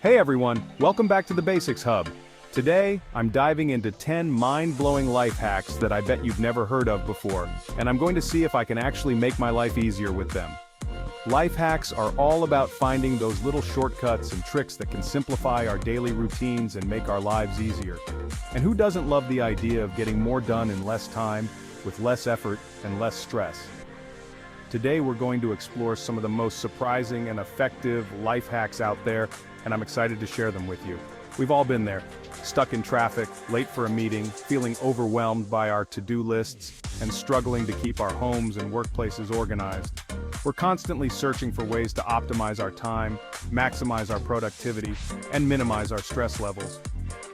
Hey everyone, welcome back to the Basics Hub. Today, I'm diving into 10 mind-blowing life hacks that I bet you've never heard of before, and I'm going to see if I can actually make my life easier with them. Life hacks are all about finding those little shortcuts and tricks that can simplify our daily routines and make our lives easier. And who doesn't love the idea of getting more done in less time, with less effort and less stress? Today we're going to explore some of the most surprising and effective life hacks out there, and I'm excited to share them with you. We've all been there, stuck in traffic, late for a meeting, feeling overwhelmed by our to-do lists, and struggling to keep our homes and workplaces organized. We're constantly searching for ways to optimize our time, maximize our productivity, and minimize our stress levels.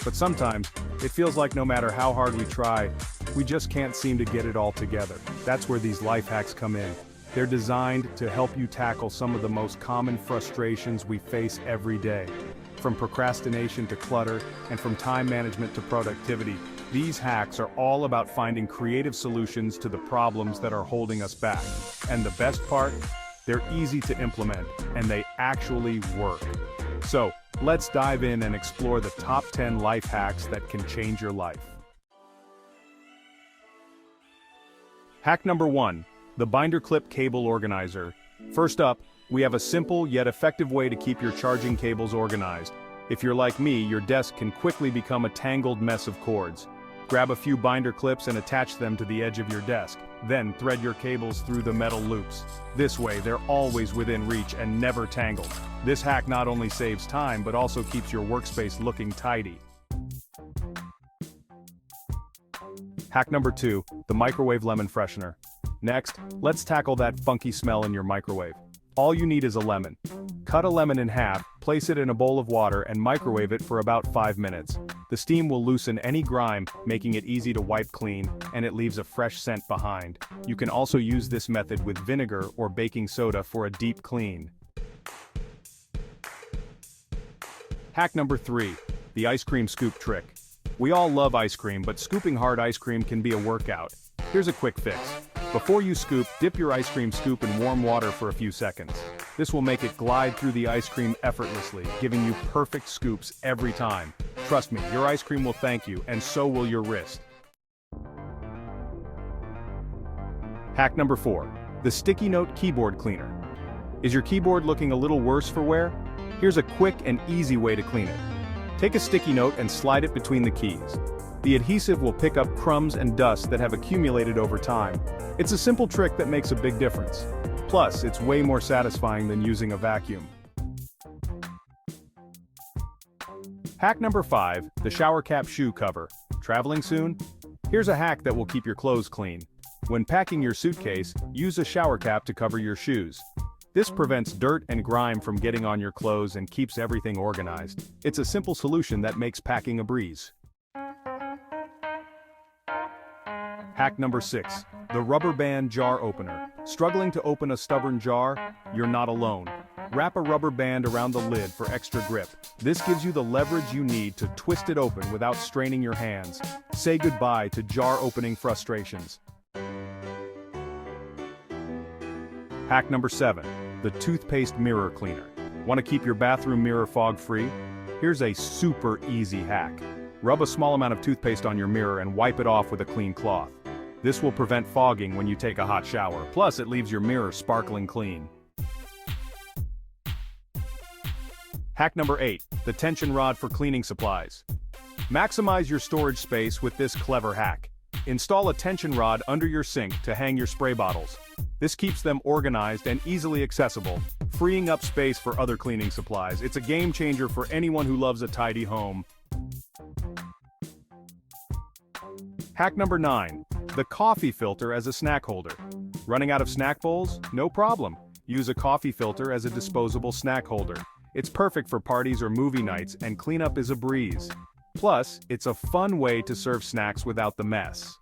But sometimes, it feels like no matter how hard we try, we just can't seem to get it all together. That's where these life hacks come in. They're designed to help you tackle some of the most common frustrations we face every day. From procrastination to clutter, and from time management to productivity, these hacks are all about finding creative solutions to the problems that are holding us back. And the best part? They're easy to implement, and they actually work. So, let's dive in and explore the top 10 life hacks that can change your life. Hack number 1. The binder clip cable organizer. First up, we have a simple yet effective way to keep your charging cables organized. If you're like me, your desk can quickly become a tangled mess of cords. Grab a few binder clips and attach them to the edge of your desk. Then thread your cables through the metal loops. This way, they're always within reach and never tangled. This hack not only saves time, but also keeps your workspace looking tidy. Hack number 2, the microwave lemon freshener. Next, let's tackle that funky smell in your microwave. All you need is a lemon. Cut a lemon in half, place it in a bowl of water and microwave it for about 5 minutes. The steam will loosen any grime, making it easy to wipe clean, and it leaves a fresh scent behind. You can also use this method with vinegar or baking soda for a deep clean. Hack number 3, the ice cream scoop trick. We all love ice cream, but scooping hard ice cream can be a workout. Here's a quick fix. Before you scoop, dip your ice cream scoop in warm water for a few seconds. This will make it glide through the ice cream effortlessly, giving you perfect scoops every time. Trust me, your ice cream will thank you, and so will your wrist. Hack number 4, the sticky note keyboard cleaner. Is your keyboard looking a little worse for wear? Here's a quick and easy way to clean it. Take a sticky note and slide it between the keys. The adhesive will pick up crumbs and dust that have accumulated over time. It's a simple trick that makes a big difference. Plus, it's way more satisfying than using a vacuum. Hack number 5, the shower cap shoe cover. Traveling soon? Here's a hack that will keep your clothes clean. When packing your suitcase, use a shower cap to cover your shoes. This prevents dirt and grime from getting on your clothes and keeps everything organized. It's a simple solution that makes packing a breeze. Hack number 6, the rubber band jar opener. Struggling to open a stubborn jar? You're not alone. Wrap a rubber band around the lid for extra grip. This gives you the leverage you need to twist it open without straining your hands. Say goodbye to jar opening frustrations. Hack number 7, the toothpaste mirror cleaner. Want to keep your bathroom mirror fog-free? Here's a super easy hack. Rub a small amount of toothpaste on your mirror and wipe it off with a clean cloth. This will prevent fogging when you take a hot shower, plus it leaves your mirror sparkling clean. Hack number 8, the tension rod for cleaning supplies. Maximize your storage space with this clever hack. Install a tension rod under your sink to hang your spray bottles. This keeps them organized and easily accessible, freeing up space for other cleaning supplies. It's a game changer for anyone who loves a tidy home. Hack number 9, the coffee filter as a snack holder. Running out of snack bowls? No problem. Use a coffee filter as a disposable snack holder. It's perfect for parties or movie nights, and cleanup is a breeze. Plus, it's a fun way to serve snacks without the mess.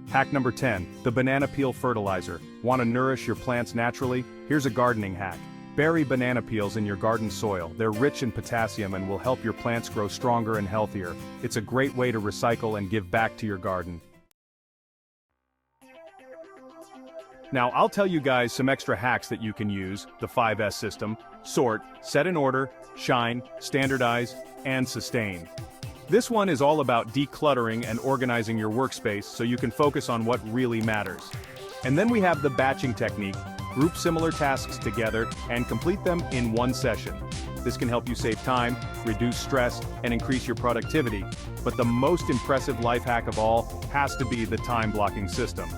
Hack number 10, the banana peel fertilizer. Want to nourish your plants naturally? Here's a gardening hack. Bury banana peels in your garden soil. They're rich in potassium and will help your plants grow stronger and healthier. It's a great way to recycle and give back to your garden. Now I'll tell you guys some extra hacks that you can use, the 5S system: sort, set in order, shine, standardize, and sustain. This one is all about decluttering and organizing your workspace so you can focus on what really matters. And then we have the batching technique: group similar tasks together and complete them in one session. This can help you save time, reduce stress, and increase your productivity. But the most impressive life hack of all has to be the time blocking system.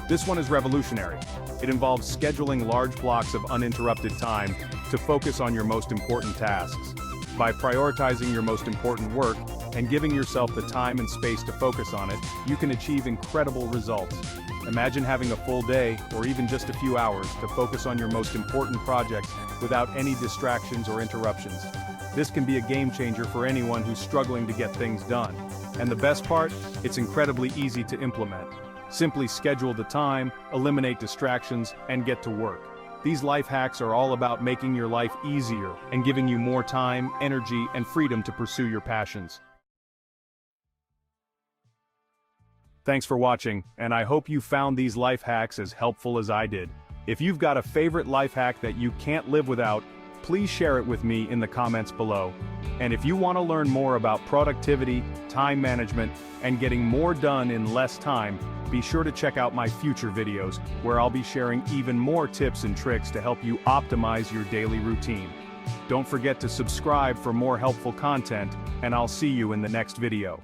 This one is revolutionary. It involves scheduling large blocks of uninterrupted time to focus on your most important tasks. By prioritizing your most important work and giving yourself the time and space to focus on it, you can achieve incredible results. Imagine having a full day, or even just a few hours, to focus on your most important projects without any distractions or interruptions. This can be a game changer for anyone who's struggling to get things done. And the best part? It's incredibly easy to implement. Simply schedule the time, eliminate distractions, and get to work. These life hacks are all about making your life easier and giving you more time, energy, and freedom to pursue your passions. Thanks for watching, and I hope you found these life hacks as helpful as I did. If you've got a favorite life hack that you can't live without, please share it with me in the comments below. And if you want to learn more about productivity, time management, and getting more done in less time, be sure to check out my future videos, where I'll be sharing even more tips and tricks to help you optimize your daily routine. Don't forget to subscribe for more helpful content, and I'll see you in the next video.